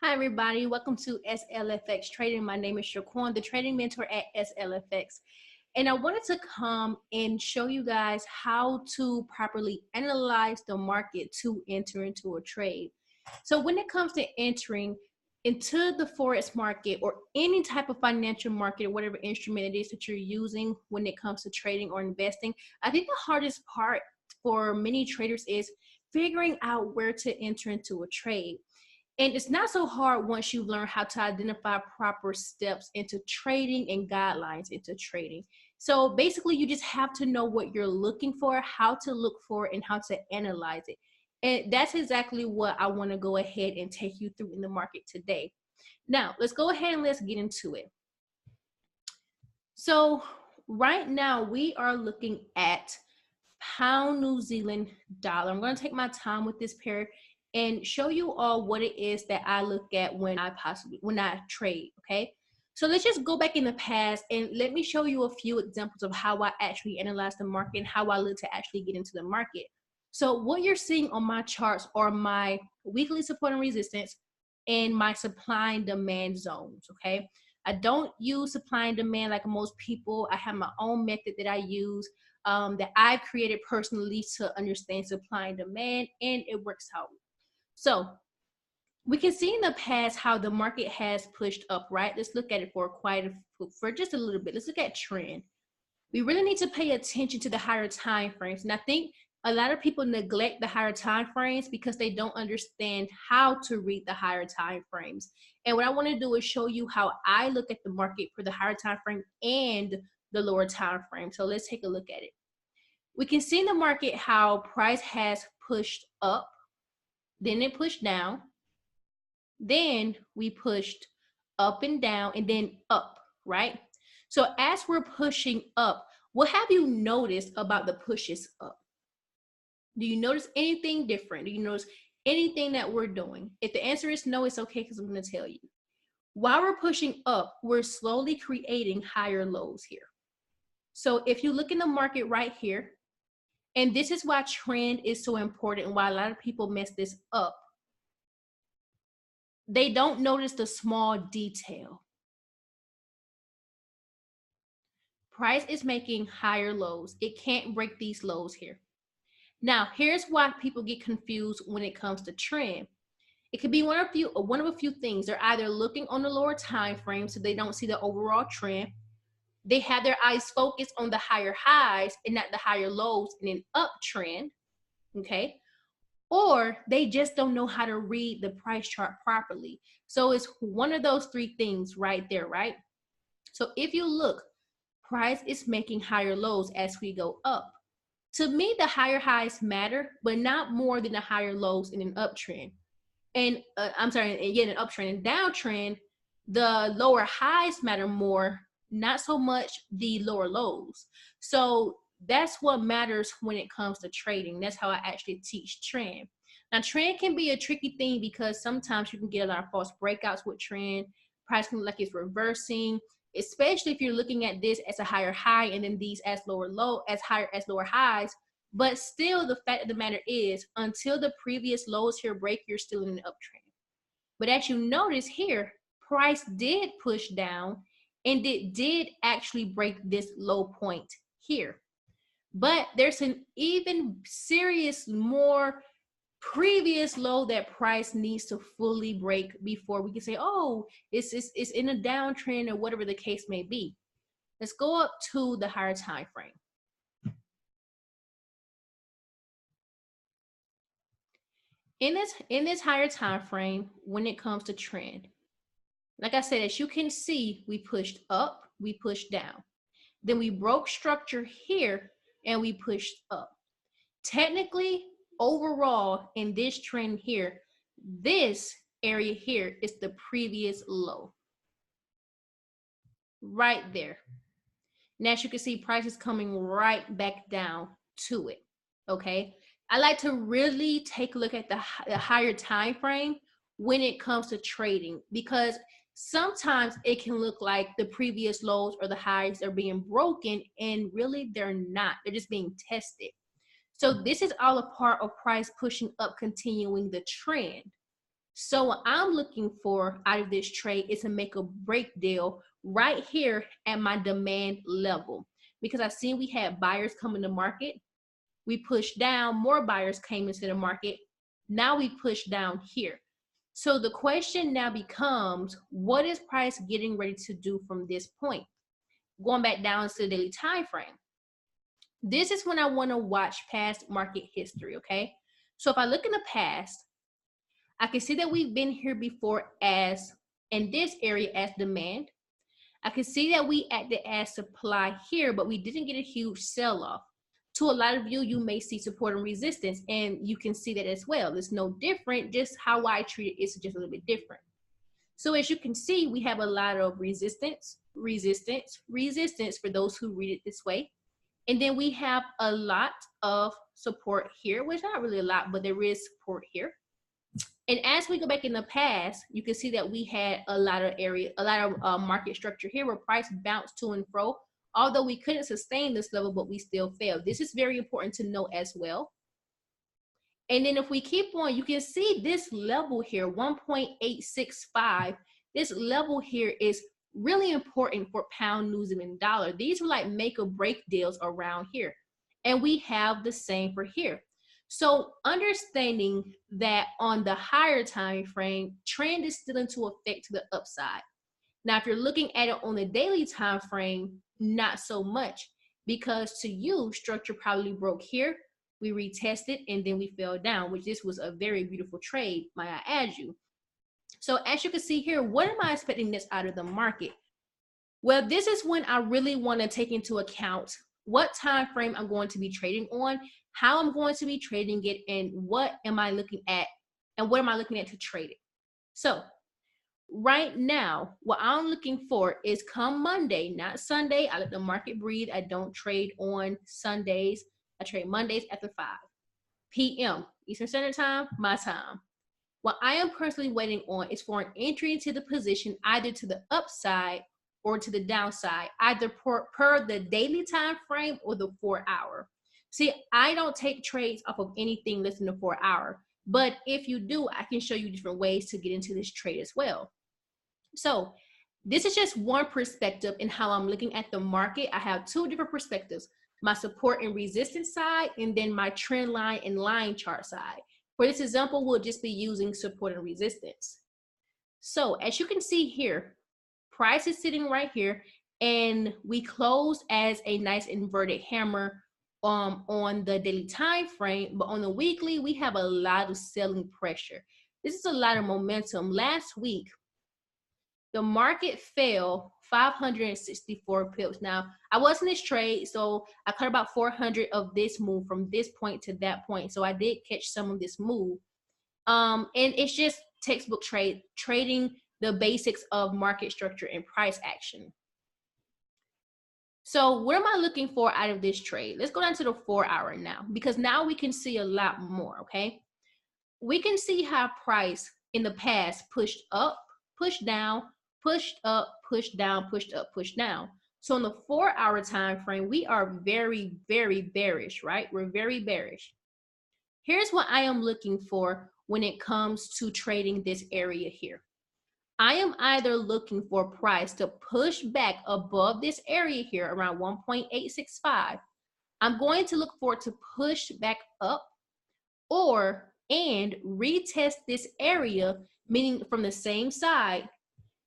Hi everybody, welcome to SLFX Trading. My name is Shaquan, the trading mentor at SLFX. And I wanted to come and show you guys how to properly analyze the market to enter into a trade. So when it comes to entering into the forex market or any type of financial market or whatever instrument it is that you're using when it comes to trading or investing, I think the hardest part for many traders is figuring out where to enter into a trade. And it's not so hard once you learn how to identify proper steps into trading and guidelines into trading. So basically, you just have to know what you're looking for, how to look for it, and how to analyze it. And that's exactly what I want to go ahead and take you through in the market today. Now, let's go ahead and let's get into it. So right now, we are looking at pound New Zealand dollar. I'm going to take my time with this pair and show you all what it is that I look at when I trade. Okay, so let's just go back in the past and let me show you a few examples of how I actually analyze the market and how I look to actually get into the market. So what you're seeing on my charts are my weekly support and resistance and my supply and demand zones. Okay, I don't use supply and demand like most people. I have my own method that I use that I created personally to understand supply and demand, and it works out. So we can see in the past how the market has pushed up, right? Let's look at it for just a little bit. Let's look at trend. We really need to pay attention to the higher time frames. And I think a lot of people neglect the higher time frames because they don't understand how to read the higher time frames. And what I want to do is show you how I look at the market for the higher time frame and the lower time frame. So let's take a look at it. We can see in the market how price has pushed up, then it pushed down, then we pushed up and down, and then up, right? So as we're pushing up, what have you noticed about the pushes up? Do you notice anything different? Do you notice anything that we're doing? If the answer is no, it's okay because I'm going to tell you. While we're pushing up, we're slowly creating higher lows here. So if you look in the market right here, and this is why trend is so important and why a lot of people mess this up. They don't notice the small detail. Price is making higher lows. It can't break these lows here. Now, here's why people get confused when it comes to trend. It could be one of a few things. They're either looking on the lower time frame so they don't see the overall trend. They have their eyes focused on the higher highs and not the higher lows in an uptrend, okay? Or they just don't know how to read the price chart properly. So it's one of those three things right there, right? So if you look, price is making higher lows as we go up. To me, the higher highs matter, but not more than the higher lows in an uptrend. And an uptrend and downtrend, the lower highs matter more, not so much the lower lows. So that's what matters when it comes to trading. That's how I actually teach trend. Now, trend can be a tricky thing because sometimes you can get a lot of false breakouts with trend. Price can look like it's reversing, especially if you're looking at this as a higher high and then these as lower highs. But still, the fact of the matter is, until the previous lows here break, you're still in an uptrend. But as you notice here, price did push down and it did actually break this low point here. But there's an even serious, more previous low that price needs to fully break before we can say, oh, it's in a downtrend or whatever the case may be. Let's go up to the higher time frame. In this higher time frame, when it comes to trend, like I said, as you can see, we pushed up, we pushed down, then we broke structure here and we pushed up. Technically, overall, in this trend here, this area here is the previous low right there. And as you can see, price is coming right back down to it. Okay, I like to really take a look at the higher time frame when it comes to trading, because sometimes it can look like the previous lows or the highs are being broken, and really they're not. They're just being tested. So this is all a part of price pushing up, continuing the trend. So what I'm looking for out of this trade is to make a break deal right here at my demand level, because I seen we had buyers come in the market. We pushed down, more buyers came into the market. Now we push down here. So the question now becomes, what is price getting ready to do from this point? Going back down to the daily time frame. This is when I want to watch past market history, okay? So if I look in the past, I can see that we've been here before as in this area as demand. I can see that we acted as supply here, but we didn't get a huge sell-off. To a lot of you, you may see support and resistance, and you can see that as well. It's no different, just how I treat it is just a little bit different. So as you can see, we have a lot of resistance, resistance, resistance for those who read it this way. And then we have a lot of support here, which not really a lot, but there is support here. And as we go back in the past, you can see that we had a lot of market structure here where price bounced to and fro. Although we couldn't sustain this level, but we still failed. This is very important to know as well. And then if we keep on, you can see this level here, 1.865. This level here is really important for pound, New Zealand dollar. These were like make or break deals around here. And we have the same for here. So understanding that on the higher time frame, trend is still into effect to the upside. Now, if you're looking at it on the daily time frame, not so much, because to you, structure probably broke here. We retested and then we fell down, which this was a very beautiful trade, might I add you. So as you can see here, what am I expecting this out of the market? Well, this is when I really want to take into account what time frame I'm going to be trading on, how I'm going to be trading it, and what am I looking at, and what am I looking at to trade it. So right now, what I'm looking for is come Monday, not Sunday. I let the market breathe. I don't trade on Sundays. I trade Mondays after 5 p.m. Eastern Standard Time, my time. What I am personally waiting on is for an entry into the position either to the upside or to the downside, either per the daily time frame or the 4-hour. See, I don't take trades off of anything less than the 4-hour, but if you do, I can show you different ways to get into this trade as well. So this is just one perspective in how I'm looking at the market. I have two different perspectives, my support and resistance side, and then my trend line and line chart side. For this example, we'll just be using support and resistance. So as you can see here, price is sitting right here, and we closed as a nice inverted hammer on the daily time frame, but on the weekly, we have a lot of selling pressure. This is a lot of momentum. Last week, the market fell 564 pips. Now, I was in this trade, so I cut about 400 of this move from this point to that point. So I did catch some of this move. And it's just textbook trading the basics of market structure and price action. So what am I looking for out of this trade? Let's go down to the 4-hour now, because now we can see a lot more, okay? We can see how price in the past pushed up, pushed down, pushed up, pushed down, pushed up, pushed down. So in the 4-hour time frame, we are very, very bearish, right? We're very bearish. Here's what I am looking for when it comes to trading this area here. I am either looking for price to push back above this area here around 1.865. I'm going to look for it to push back up and retest this area, meaning from the same side.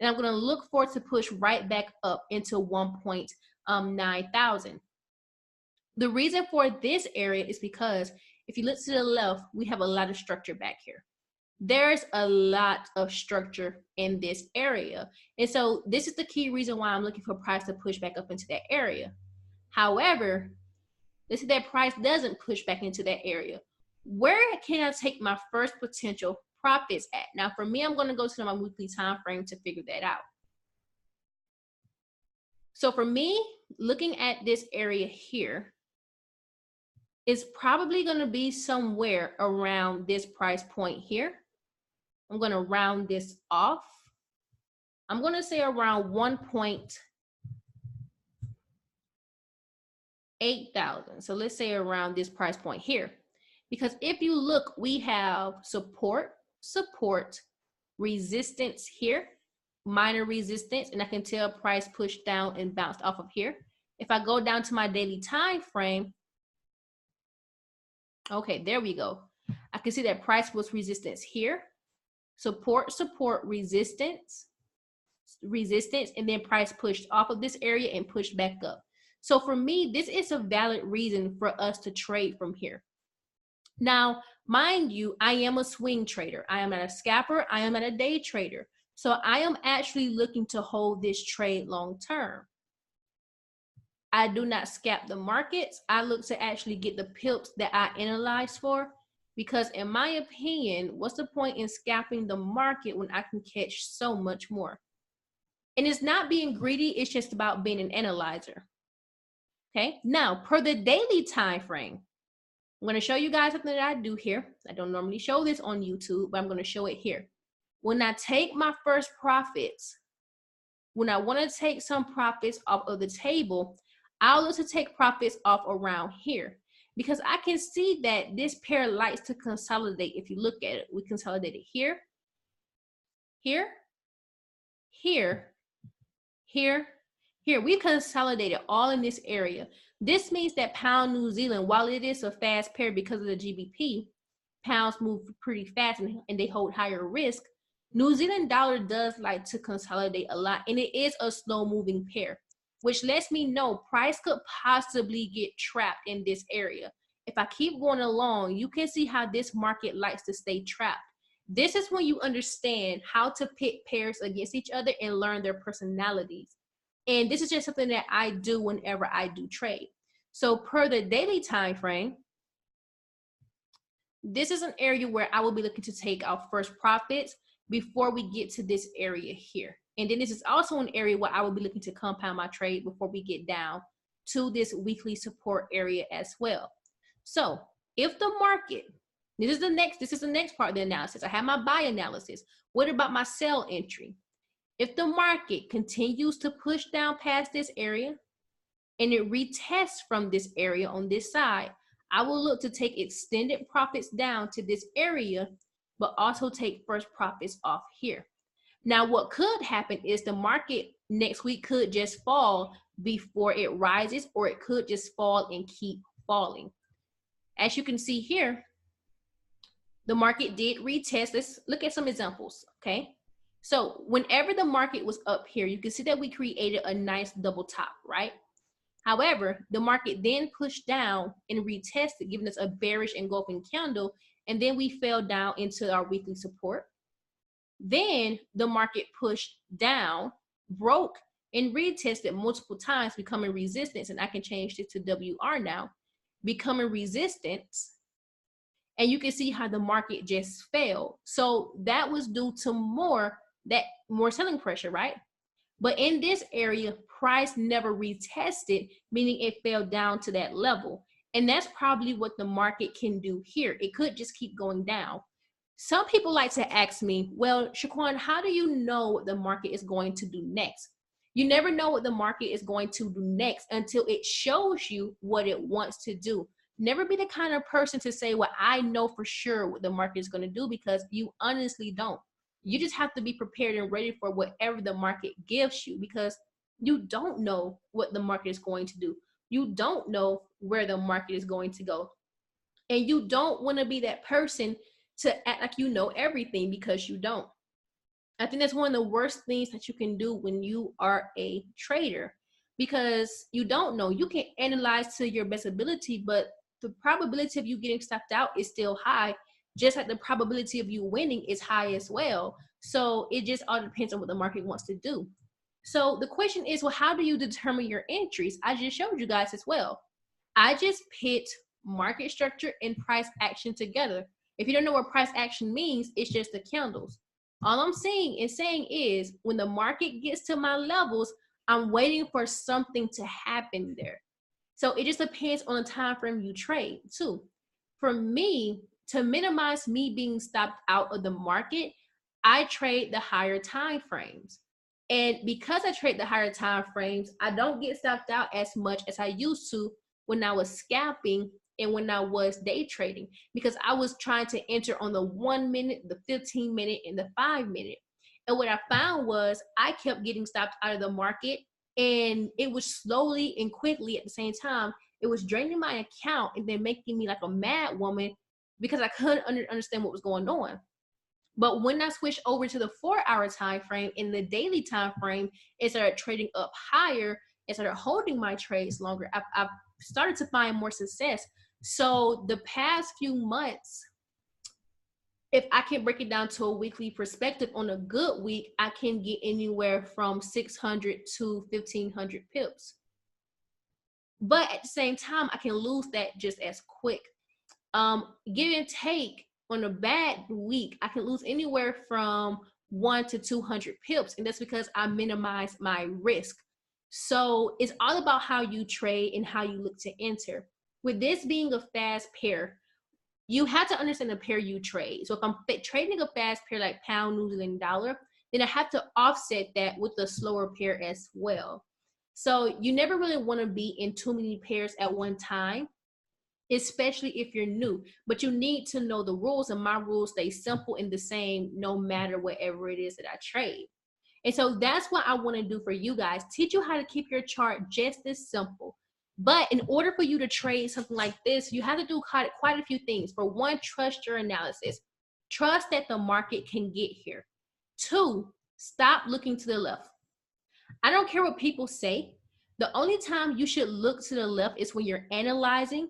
And I'm going to look for it to push right back up into 1.9 thousand. The reason for this area is because if you look to the left, we have a lot of structure back here. There's a lot of structure in this area. And so this is the key reason why I'm looking for price to push back up into that area. However, let's say that price doesn't push back into that area. Where can I take my first potential profits at? Now, for me, I'm going to go to my weekly time frame to figure that out. So for me, looking at this area here, is probably going to be somewhere around this price point here. I'm going to round this off. I'm going to say around 1.8 thousand. So let's say around this price point here. Because if you look, we have support, support, resistance here, minor resistance, and I can tell price pushed down and bounced off of here. If I go down to my daily time frame, okay, there we go. I can see that price was resistance here, support, support, resistance, resistance, and then price pushed off of this area and pushed back up. So for me, this is a valid reason for us to trade from here. Now, mind you, I am a swing trader. I am not a scalper. I am not a day trader. So I am actually looking to hold this trade long term. I do not scalp the markets. I look to actually get the pips that I analyze for, because in my opinion, what's the point in scalping the market when I can catch so much more? And it's not being greedy, it's just about being an analyzer. Okay, now per the daily time frame, I'm going to show you guys something that I do here. I don't normally show this on YouTube, but I'm going to show it here. When I take my first profits, when I want to take some profits off of the table, I'll look to take profits off around here, because I can see that this pair likes to consolidate. If you look at it, we consolidated here, here, here, here, here. We consolidated all in this area. This means that pound New Zealand, while it is a fast pair because of the GBP, pounds move pretty fast and they hold higher risk. New Zealand dollar does like to consolidate a lot, and it is a slow moving pair, which lets me know price could possibly get trapped in this area. If I keep going along, you can see how this market likes to stay trapped. This is when you understand how to pit pairs against each other and learn their personalities. And this is just something that I do whenever I do trade. So per the daily time frame, this is an area where I will be looking to take our first profits before we get to this area here. And then this is also an area where I will be looking to compound my trade before we get down to this weekly support area as well. So if the market, this is the next part of the analysis. I have my buy analysis. What about my sell entry? If the market continues to push down past this area and it retests from this area on this side, I will look to take extended profits down to this area, but also take first profits off here. Now, what could happen is the market next week could just fall before it rises, or it could just fall and keep falling. As you can see here, the market did retest. Let's look at some examples, okay? So whenever the market was up here, you can see that we created a nice double top, right? However, the market then pushed down and retested, giving us a bearish engulfing candle, and then we fell down into our weekly support. Then the market pushed down, broke, and retested multiple times, becoming resistance. And I can change this to WR now, becoming resistance. And you can see how the market just fell. So that was due to more selling pressure, right? But in this area, price never retested, meaning it fell down to that level. And that's probably what the market can do here. It could just keep going down. Some people like to ask me, well, Shaquan, how do you know what the market is going to do next? You never know what the market is going to do next until it shows you what it wants to do. Never be the kind of person to say, well, I know for sure what the market is going to do, because you honestly don't. You just have to be prepared and ready for whatever the market gives you, because you don't know what the market is going to do. You don't know where the market is going to go. And you don't want to be that person to act like you know everything, because you don't. I think that's one of the worst things that you can do when you are a trader, because you don't know. You can analyze to your best ability, but the probability of you getting stopped out is still high, just like the probability of you winning is high as well. So it just all depends on what the market wants to do. So the question is, well, how do you determine your entries? I just showed you guys as well. I just pit market structure and price action together. If you don't know what price action means, it's just the candles. All I'm saying is when the market gets to my levels, I'm waiting for something to happen there. So it just depends on the time frame you trade too. For me, to minimize me being stopped out of the market, I trade the higher time frames. And because I trade the higher time frames, I don't get stopped out as much as I used to when I was scalping and when I was day trading, because I was trying to enter on the 1 minute, the 15 minute, and the 5 minute. And what I found was I kept getting stopped out of the market, and it was slowly and quickly at the same time, it was draining my account and then making me like a mad woman because I couldn't understand what was going on. But when I switched over to the 4-hour time frame in the daily time frame, it started trading up higher and started holding my trades longer. I've started to find more success. So the past few months, if I can break it down to a weekly perspective, on a good week, I can get anywhere from 600 to 1,500 pips. But at the same time, I can lose that just as quick. Give and take, on a bad week, I can lose anywhere from 1 to 200 pips, and that's because I minimize my risk. So it's all about how you trade and how you look to enter. With this being a fast pair, you have to understand the pair you trade. So if I'm trading a fast pair like pound, New Zealand dollar, then I have to offset that with a slower pair as well. So you never really want to be in too many pairs at one time, especially if you're new, but you need to know the rules, and my rules stay simple and the same no matter whatever it is that I trade. And so that's what I want to do for you guys, teach you how to keep your chart just as simple. But in order for you to trade something like this, you have to do quite a few things. For one, trust your analysis. Trust that the market can get here. 2, stop looking to the left. I don't care what people say. The only time you should look to the left is when you're analyzing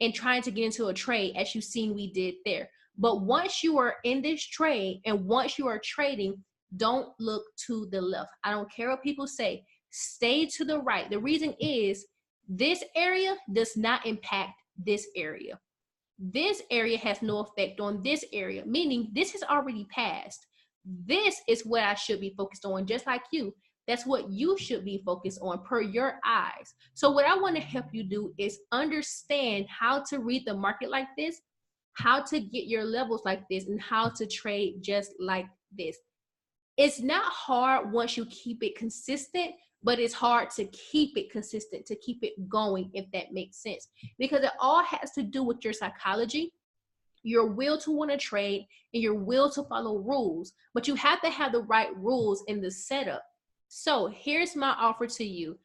and trying to get into a trade, as you've seen we did there. But once you are in this trade and once you are trading, don't look to the left. I don't care what people say. Stay to the right. The reason is this area does not impact this area. This area has no effect on this area, meaning this has already passed. This is what I should be focused on, just like you. That's what you should be focused on per your eyes. So what I want to help you do is understand how to read the market like this, how to get your levels like this, and how to trade just like this. It's not hard once you keep it consistent, but it's hard to keep it consistent, to keep it going, if that makes sense. Because it all has to do with your psychology, your will to want to trade, and your will to follow rules. But you have to have the right rules in the setup. So here's my offer to you.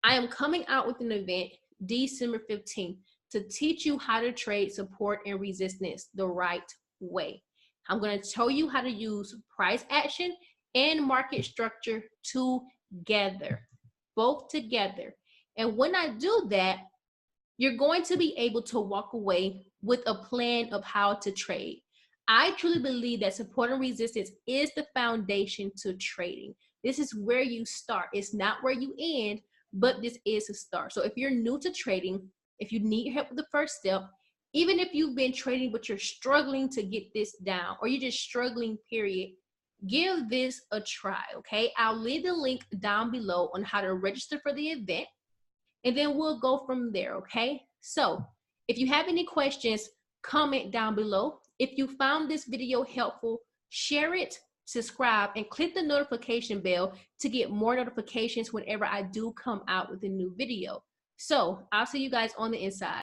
I am coming out with an event December 15th to teach you how to trade support and resistance the right way. I'm going to tell you how to use price action and market structure together, both together. And when I do that, you're going to be able to walk away with a plan of how to trade. I truly believe that support and resistance is the foundation to trading. This is where you start. It's not where you end, but this is a start. So if you're new to trading, if you need help with the first step, even if you've been trading but you're struggling to get this down, or you're just struggling, period, give this a try, okay? I'll leave the link down below on how to register for the event, and then we'll go from there, okay? So if you have any questions, comment down below. If you found this video helpful, share it, subscribe, and click the notification bell to get more notifications whenever I do come out with a new video. So I'll see you guys on the inside.